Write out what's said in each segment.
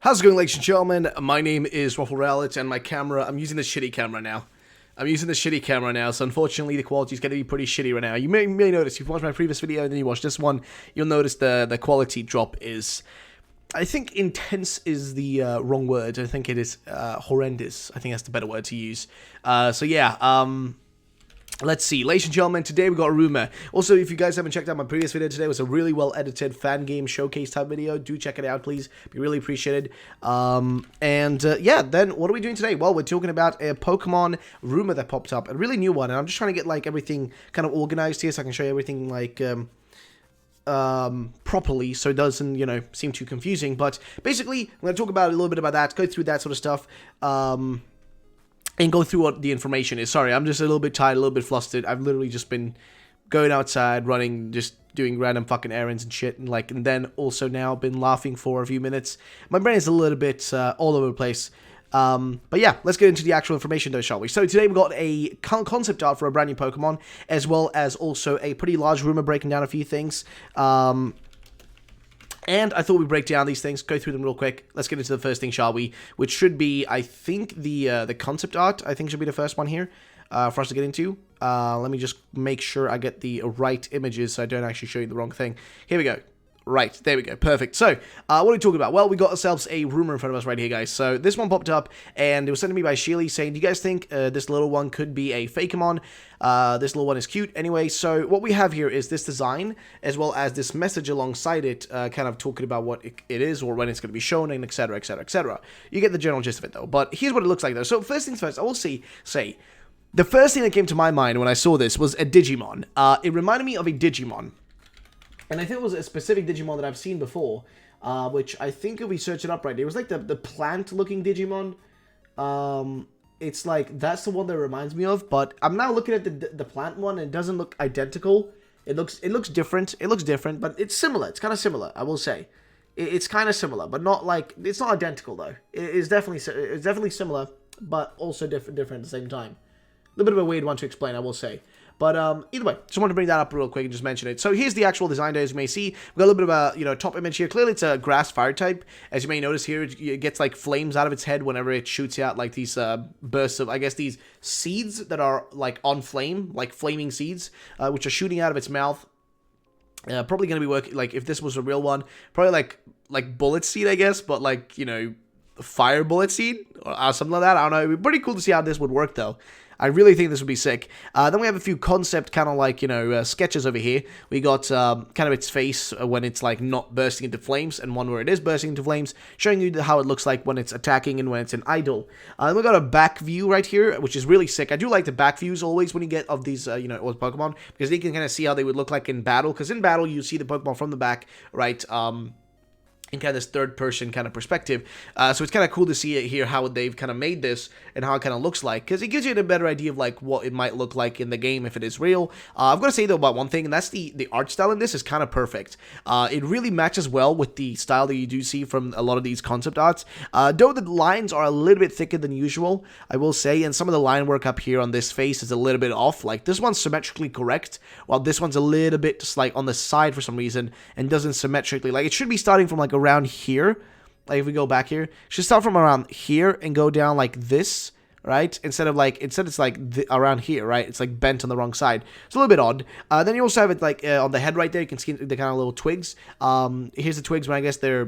How's it going, ladies and gentlemen? My name is RuffledRowlit, and my camera, I'm using the shitty camera now. So unfortunately the quality is going to be pretty shitty right now. You may notice, if you've watched my previous video and then you watch this one, you'll notice the quality drop is, I think intense is the wrong word. I think it is horrendous. I think that's the better word to use. So yeah, let's see, ladies and gentlemen, today we got a rumor. Also, if you guys haven't checked out my previous video today, it was a really well-edited fan game showcase type video. Do check it out, please. Be really appreciated. Yeah, then what are we doing today? Well, we're talking about a Pokemon rumor that popped up, a really new one, and I'm just trying to get, like, everything kind of organized here so I can show you everything, like, properly, so it doesn't, you know, seem too confusing. But basically, I'm going to talk about a little bit about that, go through that sort of stuff, and go through what the information is. Sorry, I'm just a little bit tired, a little bit flustered. I've literally just been going outside, running, just doing random fucking errands and shit, and then also now been laughing for a few minutes. My brain is a little bit all over the place. But yeah, let's get into the actual information though, shall we? So today we got a concept art for a brand new Pokemon, as well as also a pretty large rumor breaking down a few things. And I thought we'd break down these things, go through them real quick. Let's get into the first thing, shall we? Which should be, I think, the concept art, I think should be the first one here for us to get into. Let me just make sure I get the right images so I don't actually show you the wrong thing. Here we go. Right, there we go, perfect. So, what are we talking about? Well, we got ourselves a rumor in front of us right here, guys. So, this one popped up, and it was sent to me by Sheild saying, do you guys think this little one could be a Fakemon? This little one is cute. Anyway, so what we have here is this design, as well as this message alongside it, kind of talking about what it is, or when it's going to be shown, and etc, etc, etc. You get the general gist of it, though. But here's what it looks like, though. So, first things first, I will say, the first thing that came to my mind when I saw this was a Digimon. It reminded me of a Digimon. And I think it was a specific Digimon that I've seen before, which I think if we search it up right, it was like the plant-looking Digimon. It's like, that's the one that reminds me of, but I'm now looking at the plant one, and it doesn't look identical. It looks different. It looks different, but it's similar. It's kind of similar, I will say. It's kind of similar, but not like, it's not identical though. It's definitely similar, but also different at the same time. A little bit of a weird one to explain, I will say. But either way, just wanted to bring that up real quick and just mention it. So here's the actual design, as you may see. We've got a little bit of a, top image here. Clearly, it's a grass fire type. As you may notice here, it gets, like, flames out of its head whenever it shoots out, like, these bursts of, I guess, these seeds that are, like, on flame, like flaming seeds, which are shooting out of its mouth. Probably going to be working, like, if this was a real one, probably, like bullet seed, I guess, but, like, fire bullet seed, or something like that. I don't know. It'd be pretty cool to see how this would work, though. I really think this would be sick. Then we have a few concept kind of like, sketches over here. We got kind of its face when it's like not bursting into flames, and one where it is bursting into flames, showing you how it looks like when it's attacking and when it's an idle. Then we got a back view right here, which is really sick. I do like the back views always when you get of these, Pokemon, because you can kind of see how they would look like in battle, because in battle you see the Pokemon from the back, right, in kind of this third-person kind of perspective. So it's kind of cool to see it here, how they've kind of made this, and how it kind of looks like, because it gives you a better idea of, like, what it might look like in the game if it is real. I've got to say, though, about one thing, and that's the art style in this is kind of perfect. It really matches well with the style that you do see from a lot of these concept arts. Though the lines are a little bit thicker than usual, I will say, and some of the line work up here on this face is a little bit off. Like, this one's symmetrically correct, while this one's a little bit just, like, on the side for some reason, and doesn't symmetrically. Like, it should be starting from, like, around here. Like, if we go back here, it should start from around here and go down like this, right? Instead it's like around here, right? It's like bent on the wrong side. It's a little bit odd. Then you also have it like on the head right there. You can see the kind of little twigs. Here's the twigs when I guess they're,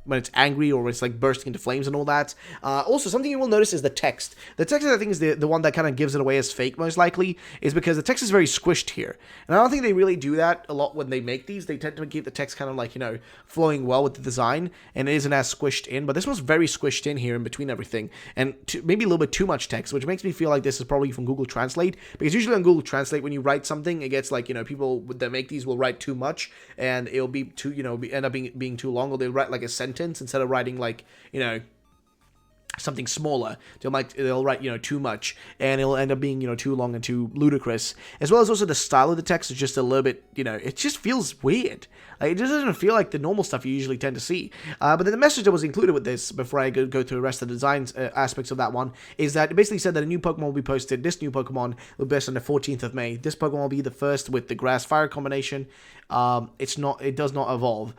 when it's angry or when it's like bursting into flames and all that. Also, something you will notice is the text. The text, I think, is the one that kind of gives it away as fake, most likely, is because the text is very squished here. And I don't think they really do that a lot when they make these. They tend to keep the text kind of like, flowing well with the design, and it isn't as squished in. But this one's very squished in here in between everything, and maybe a little bit too much text, which makes me feel like this is probably from Google Translate, because usually on Google Translate, when you write something, it gets like, people that make these will write too much, and it'll be too, end up being too long, or they'll write like a sentence instead of writing like, something smaller. They'll write, too much, and it'll end up being, too long and too ludicrous. As well as also the style of the text is just a little bit, it just feels weird. Like, it just doesn't feel like the normal stuff you usually tend to see. But then the message that was included with this, before I go through the rest of the design aspects of that one, is that it basically said that a new Pokemon will be posted. This new Pokemon will be posted on the 14th of May. This Pokemon will be the first with the Grass-Fire combination. It does not evolve,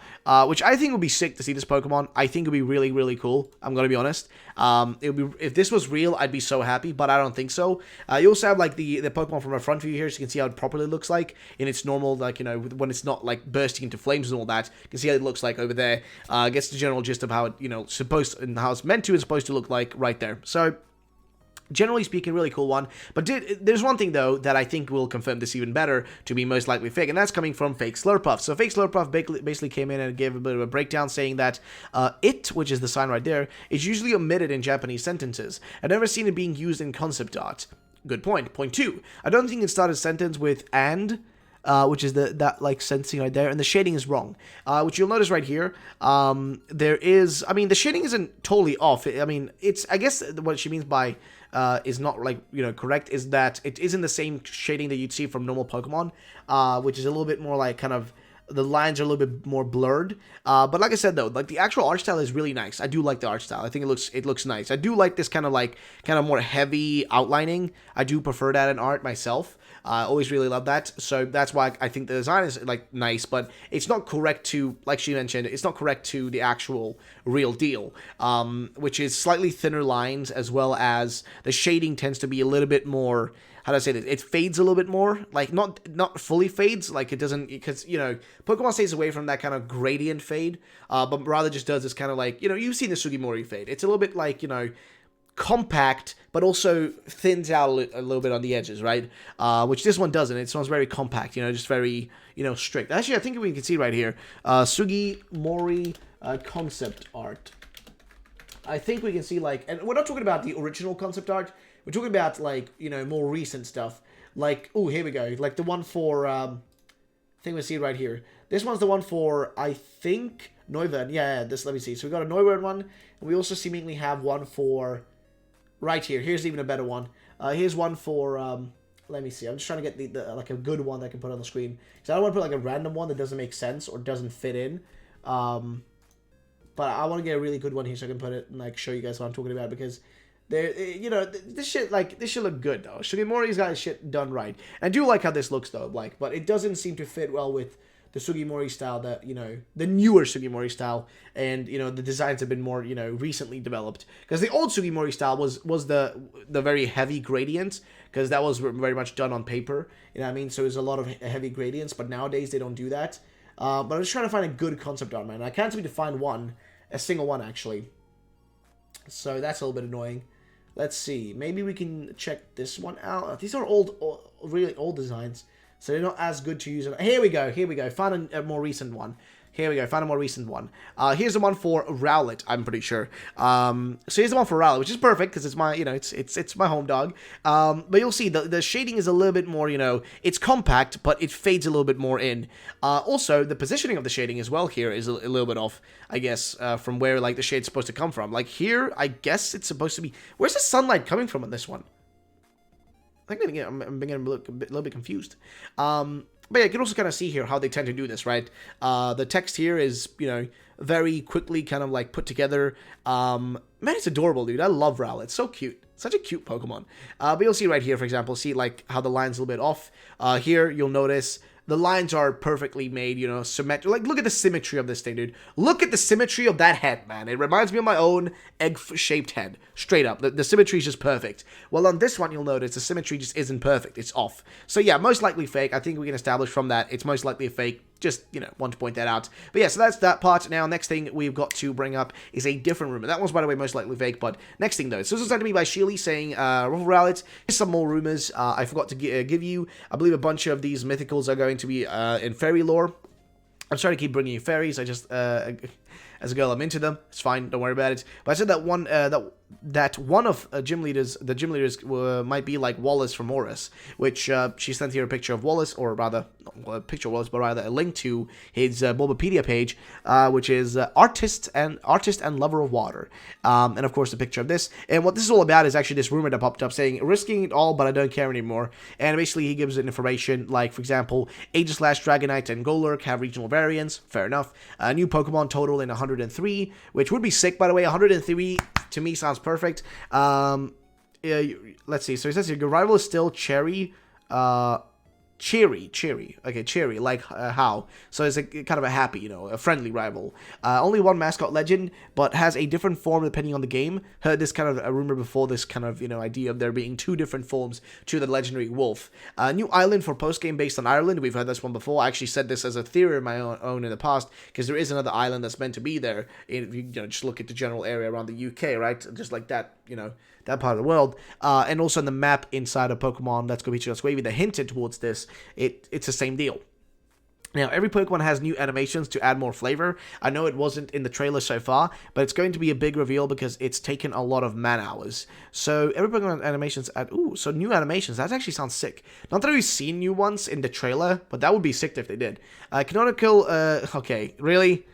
which I think would be sick to see this Pokemon. I think it would be really, really cool. I'm gonna be honest. If this was real, I'd be so happy, but I don't think so. You also have like the Pokemon from a front view here, so you can see how it properly looks like in its normal, like, when it's not like bursting into flames and all that. You can see how it looks like over there. Gets the general gist of how it, supposed and how it's meant to and supposed to look like right there. So, generally speaking, really cool one. But there's one thing, though, that I think will confirm this even better to be most likely fake, and that's coming from Fake Slurpuff. So Fake Slurpuff basically came in and gave a bit of a breakdown, saying that it, which is the sign right there, is usually omitted in Japanese sentences. I've never seen it being used in concept art. Good point. Point 2. I don't think it started a sentence with and, which is that like sensing right there, and the shading is wrong, which you'll notice right here. There is, the shading isn't totally off. I guess what she means by is not like, correct, is that it isn't the same shading that you'd see from normal Pokemon, which is a little bit more like kind of, the lines are a little bit more blurred. But like I said, though, like the actual art style is really nice. I do like the art style. I think it looks nice. I do like this kind of more heavy outlining. I do prefer that in art myself. I always really love that. So that's why I think the design is like nice, but it's not correct to, like she mentioned, it's not correct to the actual real deal, which is slightly thinner lines, as well as the shading tends to be a little bit more, how do I say this? It fades a little bit more, like not fully fades, like it doesn't, because, Pokemon stays away from that kind of gradient fade, but rather just does this kind of like, you've seen the Sugimori fade. It's a little bit like, compact, but also thins out a little bit on the edges, right? Which this one doesn't. It sounds very compact, just very, strict. Actually, I think we can see right here, Sugimori concept art. I think we can see, like, and we're not talking about the original concept art. We're talking about, like, more recent stuff. Like, oh, here we go. Like the one for, I think we see it right here. This one's the one for, I think, Neuwern. Yeah, this, let me see. So we got a Neuwern one, and we also seemingly have one for, right here. Here's even a better one. Here's one for, let me see. I'm just trying to get the like a good one that I can put on the screen. Because I don't want to put like a random one that doesn't make sense or doesn't fit in. But I want to get a really good one here so I can put it and like show you guys what I'm talking about, because this shit look good though. Sugimori's got his shit done right. And I do like how this looks though, like, but it doesn't seem to fit well with the Sugimori style that, the newer Sugimori style, and, the designs have been more, recently developed. Because the old Sugimori style was the very heavy gradients, because that was very much done on paper, So there's a lot of heavy gradients, but nowadays they don't do that. But I'm just trying to find a good concept art, man. I can't seem to find a single one, actually. So that's a little bit annoying. Let's see. Maybe we can check this one out. These are really old designs, so they're not as good to use. Here we go. Found a more recent one. Found a more recent one. Here's the one for Rowlett, I'm pretty sure. So here's the one for Rowlett, which is perfect, because it's my, it's my home dog. But you'll see, the shading is a little bit more, it's compact, but it fades a little bit more in. Also, the positioning of the shading as well here is a little bit off, I guess, from where, like, the shade's supposed to come from. Like, here, I guess it's supposed to be... Where's the sunlight coming from on this one? I think I'm beginning to look a little bit confused. But yeah, you can also kind of see here how they tend to do this, right? The text here is, very quickly kind of like put together. Man, it's adorable, dude. I love Rowlett. It's so cute. Such a cute Pokemon. But you'll see right here, for example, see like how the line's a little bit off. Here, you'll notice the lines are perfectly made, symmetric. Like, look at the symmetry of this thing, dude. Look at the symmetry of that head, man. It reminds me of my own egg-shaped head. Straight up. The symmetry is just perfect. Well, on this one, you'll notice the symmetry just isn't perfect. It's off. So, yeah, most likely fake. I think we can establish from that it's most likely a fake. Just, want to point that out. But yeah, so that's that part. Now, next thing we've got to bring up is a different rumor. That one's, by the way, most likely fake, but next thing, though. So this was sent to me by Sheild saying, RuffledRowlit, here's some more rumors. I forgot to give you, I believe a bunch of these mythicals are going to be in fairy lore. I'm sorry to keep bringing you fairies. I just, as a girl, I'm into them. It's fine. Don't worry about it. But I said that that one of the gym leaders might be like Wallace from Morris, which she sent here a picture of Wallace, or rather, not a picture of Wallace, but rather a link to his Bulbapedia page, which is artist and lover of water, and of course the picture of this. And what this is all about is actually this rumor that popped up saying risking it all, but I don't care anymore. And basically he gives it information like, for example, Aegislash, Dragonite, and Golurk have regional variants. Fair enough. A new Pokemon total in 103, which would be sick, by the way. 103 to me sounds perfect. Yeah, let's see. So it says here, your rival is still Cherry. Cheery. Okay, Cherry, like how. So it's kind of a happy, you know, a friendly rival. Only one mascot legend, but has a different form depending on the game. Heard this kind of a rumor before, this kind of, you know, idea of there being 2 different forms to the legendary wolf. New island for post-game based on Ireland. We've heard this one before. I actually said this as a theory of my own in the past, because there is another island that's meant to be there. If you know, just look at the general area around the UK, right? Just like that, you know, that part of the world, and also on the map inside of Pokemon Let's Go Beach Just Wavy that hinted towards this, it's the same deal. Now, every Pokemon has new animations to add more flavor. I know it wasn't in the trailer so far, but it's going to be a big reveal because it's taken a lot of man-hours. So, every Pokemon animations add... Ooh, so new animations. That actually sounds sick. Not that we've seen new ones in the trailer, but that would be sick if they did. Canonical... okay, really?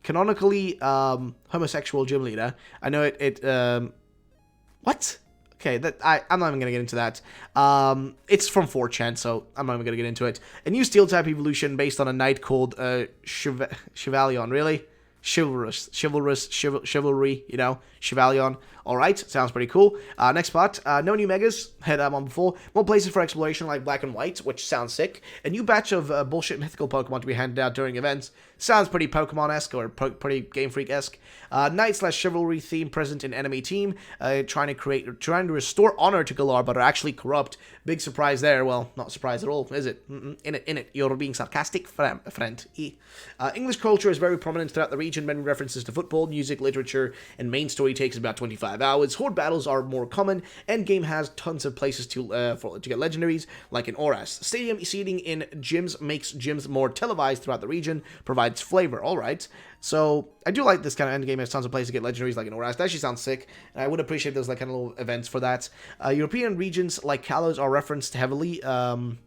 Canonically, homosexual gym leader. I know what? Okay, I'm not even gonna get into that. It's from 4chan, so I'm not even gonna get into it. A new Steel-type evolution based on a knight called Chevalion. Really? Chivalry, you know, Chevalion. Alright, sounds pretty cool. Next part, no new megas, had that one before. More places for exploration like Black and White, which sounds sick. A new batch of bullshit mythical Pokemon to be handed out during events. Sounds pretty Pokemon-esque, or pretty Game Freak-esque. Knight/Chivalry theme present in enemy team, trying to restore honor to Galar, but are actually corrupt. Big surprise there. Well, not surprise at all, is it? In it. You're being sarcastic, friend. English culture is very prominent throughout the region. Many references to football, music, literature, and main story takes about 25 hours. Horde battles are more common, and game has tons of places to get legendaries, like in Oras. Stadium seating in gyms makes gyms more televised throughout the region, provides flavor. Alright, so I do like this kind of endgame. Has tons of places to get legendaries, like in Oras. That actually sounds sick, and I would appreciate those like kind of little events for that. European regions like Kalos are referenced heavily, and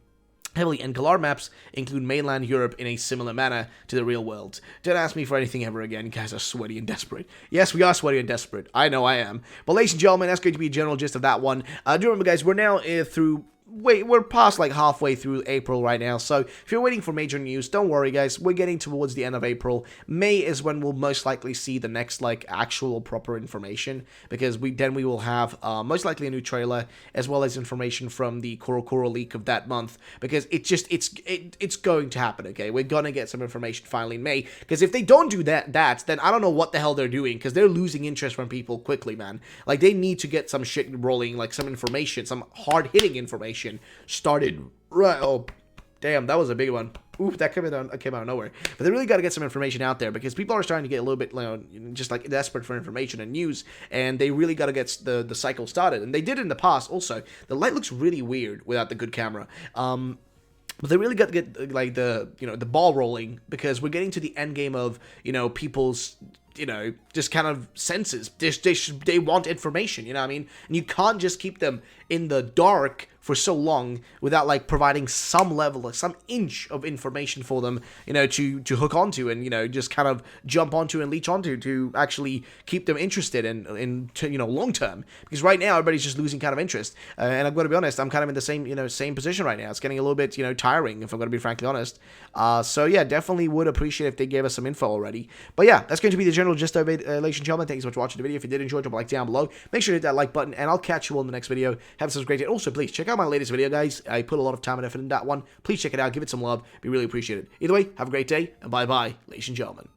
Galar maps include mainland Europe in a similar manner to the real world. Don't ask me for anything ever again. You guys are sweaty and desperate. Yes, we are sweaty and desperate. I know I am. But ladies and gentlemen, that's going to be a general gist of that one. Do remember, guys, we're now through... we're past like halfway through April right now, so if you're waiting for major news, don't worry, guys. We're getting towards the end of April. May is when we'll most likely see the next like actual proper information, because we will have most likely a new trailer as well as information from the Korokoro leak of that month, because it's going to happen. Okay, we're gonna get some information finally in May, because if they don't do that, then I don't know what the hell they're doing, because they're losing interest from people quickly, man. Like, they need to get some shit rolling, like some information, some hard-hitting information started. Right. Oh, damn, that was a big one. Oof, that came out of nowhere. But they really got to get some information out there, because people are starting to get a little bit, you know, just like desperate for information and news, and they really got to get the cycle started. And they did it in the past also. The light looks really weird without the good camera. But they really got to get like the ball rolling, because we're getting to the end game of, you know, people's, you know, just kind of senses. They want information, you know what I mean? And you can't just keep them in the dark for so long without like providing some level, like some inch of information for them, you know, to hook onto and, you know, just kind of jump onto and leech onto to actually keep them interested in you know, long term. Because right now everybody's just losing kind of interest, and I'm going to be honest, I'm kind of in the same position right now. It's getting a little bit, you know, tiring, if I'm going to be frankly honest. So yeah, definitely would appreciate if they gave us some info already. But yeah, that's going to be the general gist of it, ladies and gentlemen. Thank you so much for watching the video. If you did enjoy, drop a like down below. Make sure to hit that like button, and I'll catch you all in the next video. Have some great day. Also, please check out my latest video, guys. I put a lot of time and effort in that one. Please check it out. Give it some love. Be really appreciated. Either way, have a great day, and bye-bye, ladies and gentlemen.